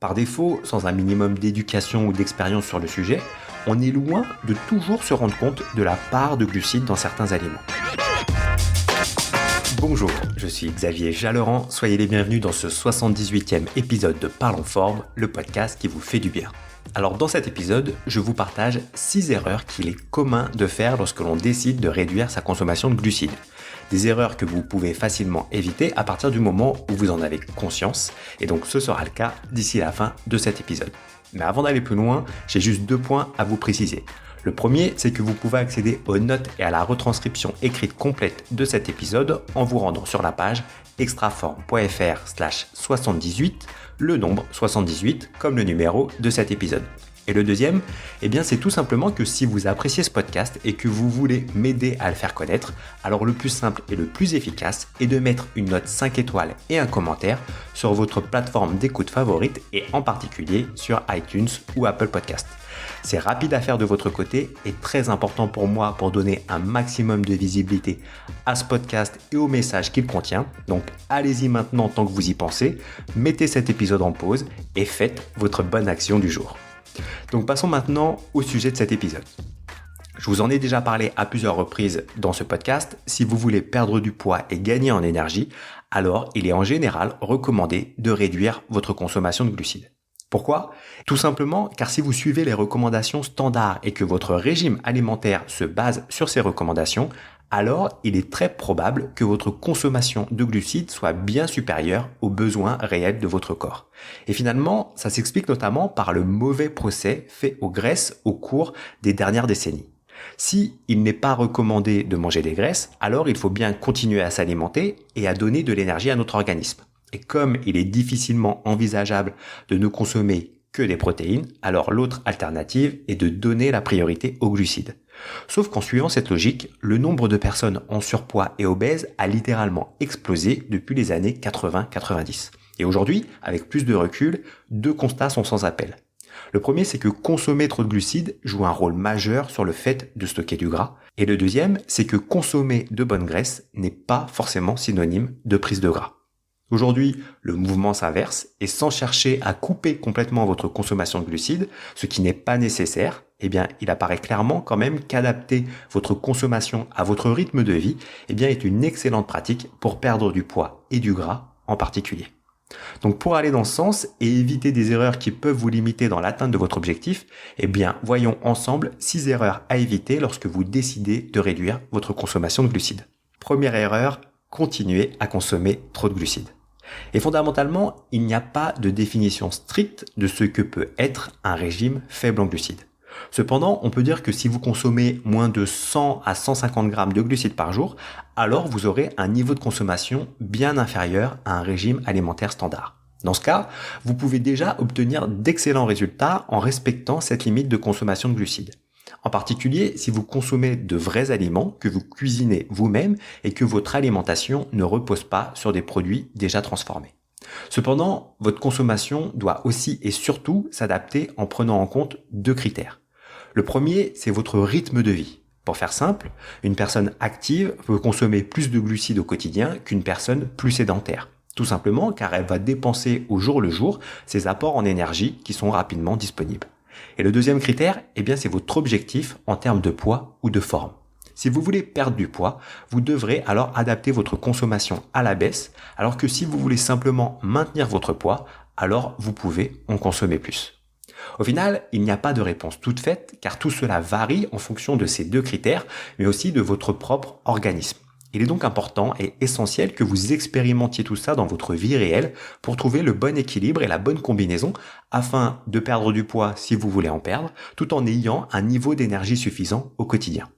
Par défaut, sans un minimum d'éducation ou d'expérience sur le sujet, on est loin de toujours se rendre compte de la part de glucides dans certains aliments. Bonjour, je suis Xavier Jalleran, soyez les bienvenus dans ce 78e épisode de Parlons Forme, le podcast qui vous fait du bien. Alors dans cet épisode, je vous partage 6 erreurs qu'il est commun de faire lorsque l'on décide de réduire sa consommation de glucides. Des erreurs que vous pouvez facilement éviter à partir du moment où vous en avez conscience, et donc ce sera le cas d'ici la fin de cet épisode. Mais avant d'aller plus loin, j'ai juste 2 points à vous préciser. Le premier, c'est que vous pouvez accéder aux notes et à la retranscription écrite complète de cet épisode en vous rendant sur la page extraform.fr/78, le nombre 78 comme le numéro de cet épisode. Et le deuxième, c'est tout simplement que si vous appréciez ce podcast et que vous voulez m'aider à le faire connaître, alors le plus simple et le plus efficace est de mettre une note 5 étoiles et un commentaire sur votre plateforme d'écoute favorite et en particulier sur iTunes ou Apple Podcast. C'est rapide à faire de votre côté et très important pour moi pour donner un maximum de visibilité à ce podcast et au message qu'il contient. Donc allez-y maintenant tant que vous y pensez, mettez cet épisode en pause et faites votre bonne action du jour. Donc passons maintenant au sujet de cet épisode. Je vous en ai déjà parlé à plusieurs reprises dans ce podcast. Si vous voulez perdre du poids et gagner en énergie, alors il est en général recommandé de réduire votre consommation de glucides. Pourquoi ? Tout simplement car si vous suivez les recommandations standards et que votre régime alimentaire se base sur ces recommandations, alors il est très probable que votre consommation de glucides soit bien supérieure aux besoins réels de votre corps. Et finalement, ça s'explique notamment par le mauvais procès fait aux graisses au cours des dernières décennies. Si il n'est pas recommandé de manger des graisses, alors il faut bien continuer à s'alimenter et à donner de l'énergie à notre organisme. Et comme il est difficilement envisageable de ne consommer que des protéines, alors l'autre alternative est de donner la priorité aux glucides. Sauf qu'en suivant cette logique, le nombre de personnes en surpoids et obèses a littéralement explosé depuis les années 80-90. Et aujourd'hui, avec plus de recul, 2 constats sont sans appel. Le premier, c'est que consommer trop de glucides joue un rôle majeur sur le fait de stocker du gras. Et le deuxième, c'est que consommer de bonnes graisses n'est pas forcément synonyme de prise de gras. Aujourd'hui, le mouvement s'inverse et sans chercher à couper complètement votre consommation de glucides, ce qui n'est pas nécessaire, il apparaît clairement quand même qu'adapter votre consommation à votre rythme de vie, est une excellente pratique pour perdre du poids et du gras en particulier. Donc pour aller dans ce sens et éviter des erreurs qui peuvent vous limiter dans l'atteinte de votre objectif, voyons ensemble 6 erreurs à éviter lorsque vous décidez de réduire votre consommation de glucides. Première erreur, continuez à consommer trop de glucides. Et fondamentalement, il n'y a pas de définition stricte de ce que peut être un régime faible en glucides. Cependant, on peut dire que si vous consommez moins de 100 à 150 grammes de glucides par jour, alors vous aurez un niveau de consommation bien inférieur à un régime alimentaire standard. Dans ce cas, vous pouvez déjà obtenir d'excellents résultats en respectant cette limite de consommation de glucides. En particulier, si vous consommez de vrais aliments, que vous cuisinez vous-même et que votre alimentation ne repose pas sur des produits déjà transformés. Cependant, votre consommation doit aussi et surtout s'adapter en prenant en compte 2 critères. Le premier, c'est votre rythme de vie. Pour faire simple, une personne active peut consommer plus de glucides au quotidien qu'une personne plus sédentaire. Tout simplement car elle va dépenser au jour le jour ses apports en énergie qui sont rapidement disponibles. Et le deuxième critère, c'est votre objectif en termes de poids ou de forme. Si vous voulez perdre du poids, vous devrez alors adapter votre consommation à la baisse, alors que si vous voulez simplement maintenir votre poids, alors vous pouvez en consommer plus. Au final, il n'y a pas de réponse toute faite, car tout cela varie en fonction de ces 2 critères, mais aussi de votre propre organisme. Il est donc important et essentiel que vous expérimentiez tout ça dans votre vie réelle pour trouver le bon équilibre et la bonne combinaison afin de perdre du poids si vous voulez en perdre, tout en ayant un niveau d'énergie suffisant au quotidien.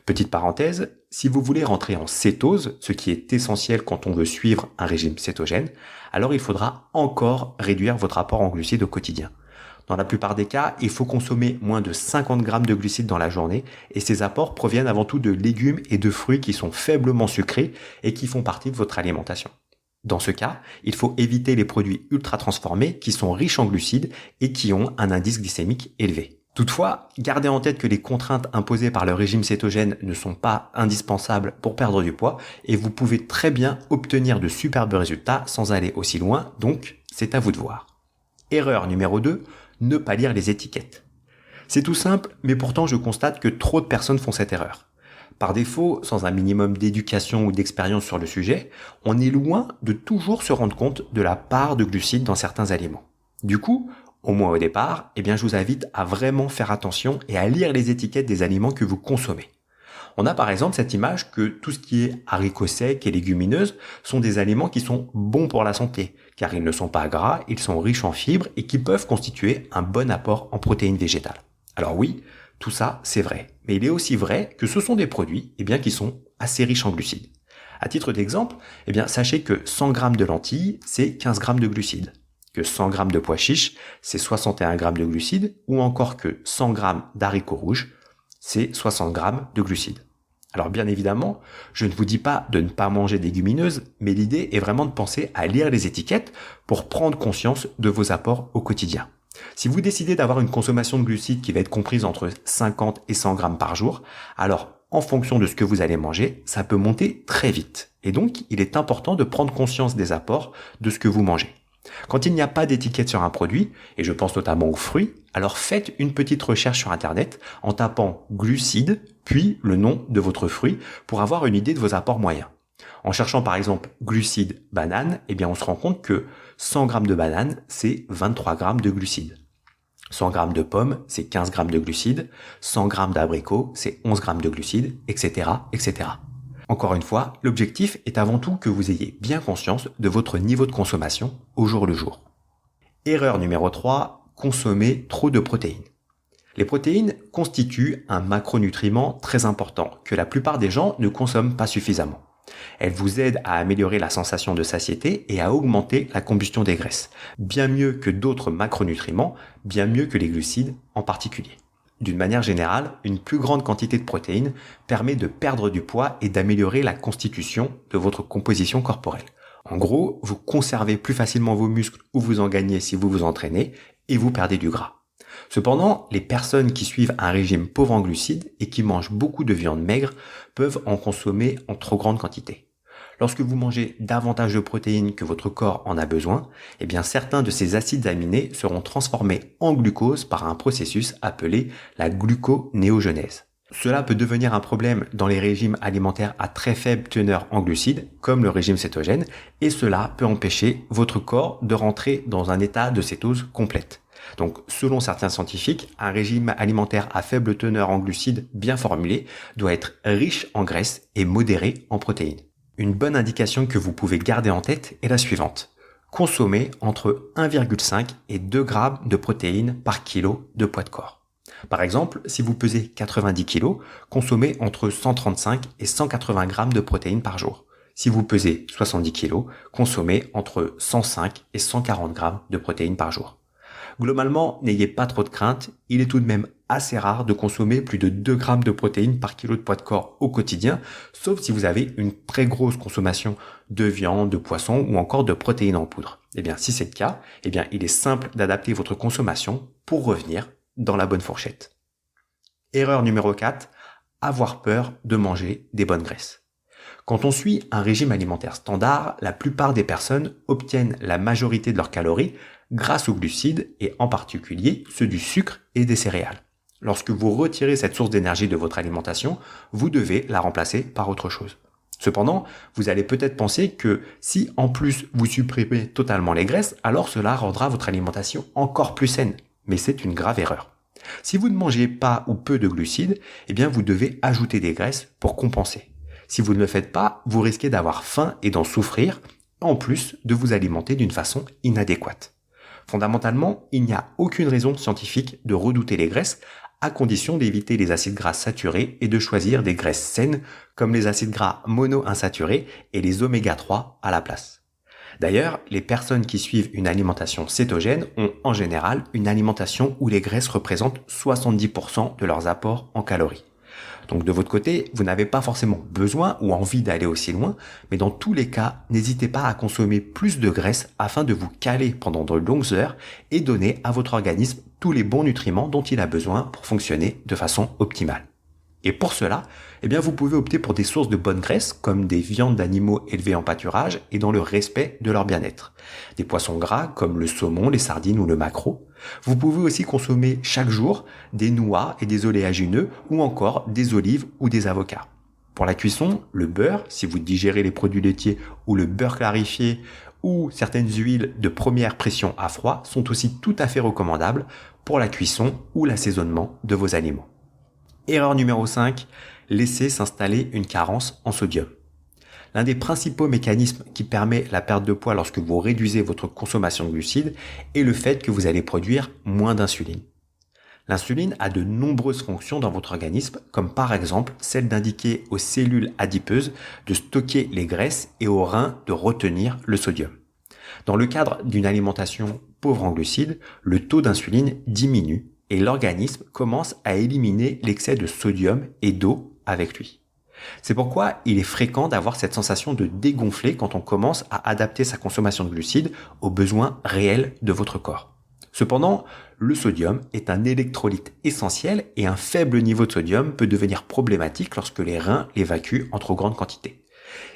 Petite parenthèse, si vous voulez rentrer en cétose, ce qui est essentiel quand on veut suivre un régime cétogène, alors il faudra encore réduire votre apport en glucides au quotidien. Dans la plupart des cas, il faut consommer moins de 50 grammes de glucides dans la journée et ces apports proviennent avant tout de légumes et de fruits qui sont faiblement sucrés et qui font partie de votre alimentation. Dans ce cas, il faut éviter les produits ultra transformés qui sont riches en glucides et qui ont un indice glycémique élevé. Toutefois, gardez en tête que les contraintes imposées par le régime cétogène ne sont pas indispensables pour perdre du poids et vous pouvez très bien obtenir de superbes résultats sans aller aussi loin, donc c'est à vous de voir. Erreur numéro 2, ne pas lire les étiquettes. C'est tout simple, mais pourtant je constate que trop de personnes font cette erreur. Par défaut, sans un minimum d'éducation ou d'expérience sur le sujet, on est loin de toujours se rendre compte de la part de glucides dans certains aliments. Du coup, au moins au départ, je vous invite à vraiment faire attention et à lire les étiquettes des aliments que vous consommez. On a par exemple cette image que tout ce qui est haricots secs et légumineuses sont des aliments qui sont bons pour la santé, car ils ne sont pas gras, ils sont riches en fibres et qui peuvent constituer un bon apport en protéines végétales. Alors oui, tout ça c'est vrai, mais il est aussi vrai que ce sont des produits qui sont assez riches en glucides. À titre d'exemple, sachez que 100 g de lentilles, c'est 15 g de glucides, que 100 g de pois chiches, c'est 61 g de glucides, ou encore que 100 g d'haricots rouges, c'est 60 g de glucides. Alors bien évidemment, je ne vous dis pas de ne pas manger des légumineuses, mais l'idée est vraiment de penser à lire les étiquettes pour prendre conscience de vos apports au quotidien. Si vous décidez d'avoir une consommation de glucides qui va être comprise entre 50 et 100 grammes par jour, alors en fonction de ce que vous allez manger, ça peut monter très vite. Et donc, il est important de prendre conscience des apports de ce que vous mangez. Quand il n'y a pas d'étiquette sur un produit, et je pense notamment aux fruits, alors faites une petite recherche sur Internet en tapant glucides, puis le nom de votre fruit pour avoir une idée de vos apports moyens. En cherchant par exemple glucides banane, on se rend compte que 100 g de banane, c'est 23 g de glucides. 100 g de pommes, c'est 15 g de glucides. 100 g d'abricots, c'est 11 g de glucides, etc., etc. Encore une fois, l'objectif est avant tout que vous ayez bien conscience de votre niveau de consommation au jour le jour. Erreur numéro 3, consommer trop de protéines. Les protéines constituent un macronutriment très important que la plupart des gens ne consomment pas suffisamment. Elles vous aident à améliorer la sensation de satiété et à augmenter la combustion des graisses, bien mieux que d'autres macronutriments, bien mieux que les glucides en particulier. D'une manière générale, une plus grande quantité de protéines permet de perdre du poids et d'améliorer la constitution de votre composition corporelle. En gros, vous conservez plus facilement vos muscles ou vous en gagnez si vous vous entraînez et vous perdez du gras. Cependant, les personnes qui suivent un régime pauvre en glucides et qui mangent beaucoup de viande maigre peuvent en consommer en trop grande quantité. Lorsque vous mangez davantage de protéines que votre corps en a besoin, certains de ces acides aminés seront transformés en glucose par un processus appelé la gluconéogenèse. Cela peut devenir un problème dans les régimes alimentaires à très faible teneur en glucides, comme le régime cétogène, et cela peut empêcher votre corps de rentrer dans un état de cétose complète. Donc, selon certains scientifiques, un régime alimentaire à faible teneur en glucides bien formulé doit être riche en graisses et modéré en protéines. Une bonne indication que vous pouvez garder en tête est la suivante. Consommez entre 1,5 et 2 grammes de protéines par kilo de poids de corps. Par exemple, si vous pesez 90 kg, consommez entre 135 et 180 grammes de protéines par jour. Si vous pesez 70 kg, consommez entre 105 et 140 grammes de protéines par jour. Globalement, n'ayez pas trop de crainte, il est tout de même assez rare de consommer plus de 2 grammes de protéines par kilo de poids de corps au quotidien, sauf si vous avez une très grosse consommation de viande, de poisson ou encore de protéines en poudre. Si c'est le cas, il est simple d'adapter votre consommation pour revenir dans la bonne fourchette. Erreur numéro 4, avoir peur de manger des bonnes graisses. Quand on suit un régime alimentaire standard, la plupart des personnes obtiennent la majorité de leurs calories grâce aux glucides et en particulier ceux du sucre et des céréales. Lorsque vous retirez cette source d'énergie de votre alimentation, vous devez la remplacer par autre chose. Cependant, vous allez peut-être penser que si en plus vous supprimez totalement les graisses, alors cela rendra votre alimentation encore plus saine. Mais c'est une grave erreur. Si vous ne mangez pas ou peu de glucides, vous devez ajouter des graisses pour compenser. Si vous ne le faites pas, vous risquez d'avoir faim et d'en souffrir, en plus de vous alimenter d'une façon inadéquate. Fondamentalement, il n'y a aucune raison scientifique de redouter les graisses, à condition d'éviter les acides gras saturés et de choisir des graisses saines comme les acides gras monoinsaturés et les oméga 3 à la place. D'ailleurs, les personnes qui suivent une alimentation cétogène ont en général une alimentation où les graisses représentent 70% de leurs apports en calories. Donc de votre côté, vous n'avez pas forcément besoin ou envie d'aller aussi loin, mais dans tous les cas, n'hésitez pas à consommer plus de graisse afin de vous caler pendant de longues heures et donner à votre organisme tous les bons nutriments dont il a besoin pour fonctionner de façon optimale. Et pour cela, vous pouvez opter pour des sources de bonnes graisses, comme des viandes d'animaux élevés en pâturage et dans le respect de leur bien-être. Des poissons gras, comme le saumon, les sardines ou le maquereau. Vous pouvez aussi consommer chaque jour des noix et des oléagineux, ou encore des olives ou des avocats. Pour la cuisson, le beurre, si vous digérez les produits laitiers, ou le beurre clarifié, ou certaines huiles de première pression à froid sont aussi tout à fait recommandables pour la cuisson ou l'assaisonnement de vos aliments. Erreur numéro 5, laisser s'installer une carence en sodium. L'un des principaux mécanismes qui permet la perte de poids lorsque vous réduisez votre consommation de glucides est le fait que vous allez produire moins d'insuline. L'insuline a de nombreuses fonctions dans votre organisme, comme par exemple celle d'indiquer aux cellules adipeuses de stocker les graisses et aux reins de retenir le sodium. Dans le cadre d'une alimentation pauvre en glucides, le taux d'insuline diminue et l'organisme commence à éliminer l'excès de sodium et d'eau avec lui. C'est pourquoi il est fréquent d'avoir cette sensation de dégonfler quand on commence à adapter sa consommation de glucides aux besoins réels de votre corps. Cependant, le sodium est un électrolyte essentiel et un faible niveau de sodium peut devenir problématique lorsque les reins l'évacuent en trop grande quantité.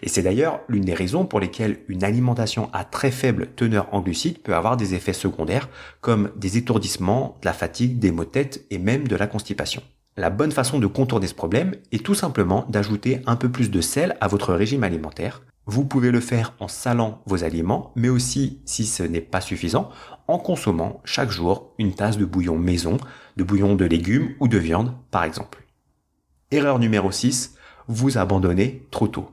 Et c'est d'ailleurs l'une des raisons pour lesquelles une alimentation à très faible teneur en glucides peut avoir des effets secondaires comme des étourdissements, de la fatigue, des maux de tête et même de la constipation. La bonne façon de contourner ce problème est tout simplement d'ajouter un peu plus de sel à votre régime alimentaire. Vous pouvez le faire en salant vos aliments, mais aussi, si ce n'est pas suffisant, en consommant chaque jour une tasse de bouillon maison, de bouillon de légumes ou de viande par exemple. Erreur numéro 6, vous abandonnez trop tôt.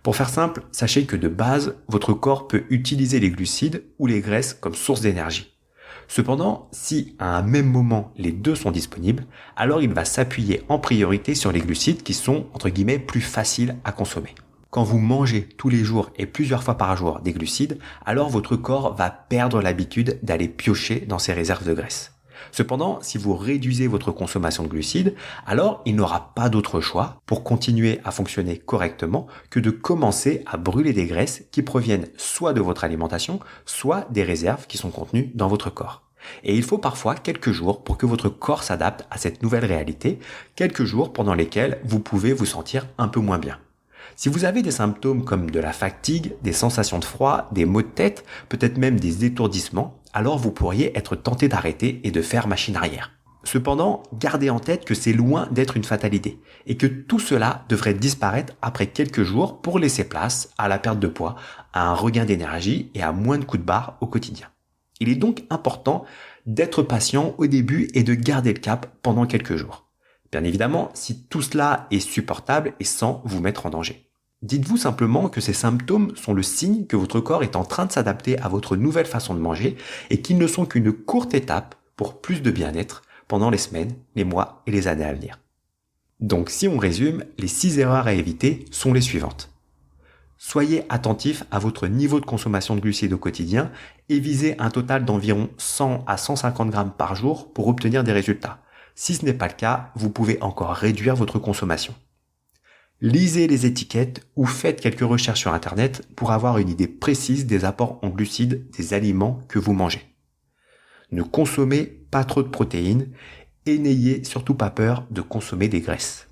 Pour faire simple, sachez que de base, votre corps peut utiliser les glucides ou les graisses comme source d'énergie. Cependant, si à un même moment les deux sont disponibles, alors il va s'appuyer en priorité sur les glucides qui sont entre guillemets plus faciles à consommer. Quand vous mangez tous les jours et plusieurs fois par jour des glucides, alors votre corps va perdre l'habitude d'aller piocher dans ses réserves de graisse. Cependant, si vous réduisez votre consommation de glucides, alors il n'aura pas d'autre choix pour continuer à fonctionner correctement que de commencer à brûler des graisses qui proviennent soit de votre alimentation, soit des réserves qui sont contenues dans votre corps. Et il faut parfois quelques jours pour que votre corps s'adapte à cette nouvelle réalité, quelques jours pendant lesquels vous pouvez vous sentir un peu moins bien. Si vous avez des symptômes comme de la fatigue, des sensations de froid, des maux de tête, peut-être même des étourdissements, alors vous pourriez être tenté d'arrêter et de faire machine arrière. Cependant, gardez en tête que c'est loin d'être une fatalité et que tout cela devrait disparaître après quelques jours pour laisser place à la perte de poids, à un regain d'énergie et à moins de coups de barre au quotidien. Il est donc important d'être patient au début et de garder le cap pendant quelques jours. Bien évidemment, si tout cela est supportable et sans vous mettre en danger. Dites-vous simplement que ces symptômes sont le signe que votre corps est en train de s'adapter à votre nouvelle façon de manger et qu'ils ne sont qu'une courte étape pour plus de bien-être pendant les semaines, les mois et les années à venir. Donc si on résume, les 6 erreurs à éviter sont les suivantes. Soyez attentif à votre niveau de consommation de glucides au quotidien et visez un total d'environ 100 à 150 grammes par jour pour obtenir des résultats. Si ce n'est pas le cas, vous pouvez encore réduire votre consommation. Lisez les étiquettes ou faites quelques recherches sur Internet pour avoir une idée précise des apports en glucides des aliments que vous mangez. Ne consommez pas trop de protéines et n'ayez surtout pas peur de consommer des graisses.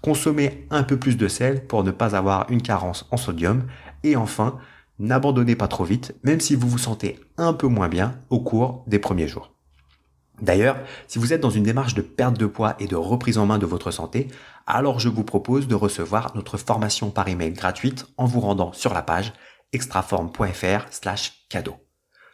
Consommez un peu plus de sel pour ne pas avoir une carence en sodium et enfin, n'abandonnez pas trop vite même si vous vous sentez un peu moins bien au cours des premiers jours. D'ailleurs, si vous êtes dans une démarche de perte de poids et de reprise en main de votre santé, alors je vous propose de recevoir notre formation par email gratuite en vous rendant sur la page extraform.fr/cadeau.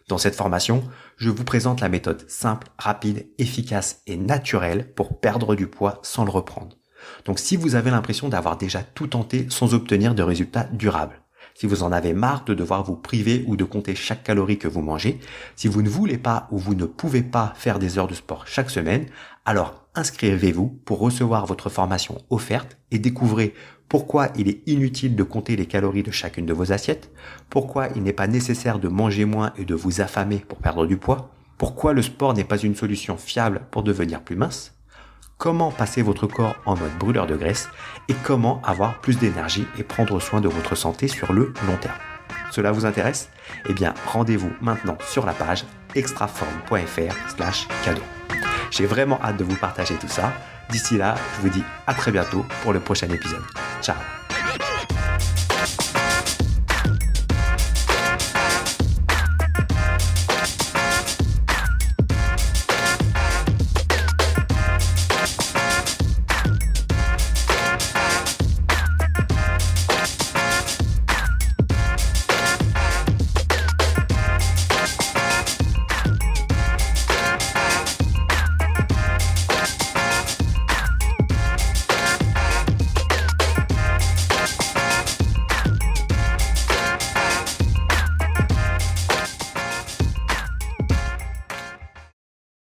Dans cette formation, je vous présente la méthode simple, rapide, efficace et naturelle pour perdre du poids sans le reprendre. Donc si vous avez l'impression d'avoir déjà tout tenté sans obtenir de résultats durables, si vous en avez marre de devoir vous priver ou de compter chaque calorie que vous mangez, si vous ne voulez pas ou vous ne pouvez pas faire des heures de sport chaque semaine, alors inscrivez-vous pour recevoir votre formation offerte et découvrez pourquoi il est inutile de compter les calories de chacune de vos assiettes, pourquoi il n'est pas nécessaire de manger moins et de vous affamer pour perdre du poids, pourquoi le sport n'est pas une solution fiable pour devenir plus mince, comment passer votre corps en mode brûleur de graisse et comment avoir plus d'énergie et prendre soin de votre santé sur le long terme. Cela vous intéresse ? Eh bien, rendez-vous maintenant sur la page extraform.fr/cadeau. J'ai vraiment hâte de vous partager tout ça. D'ici là, je vous dis à très bientôt pour le prochain épisode. Ciao.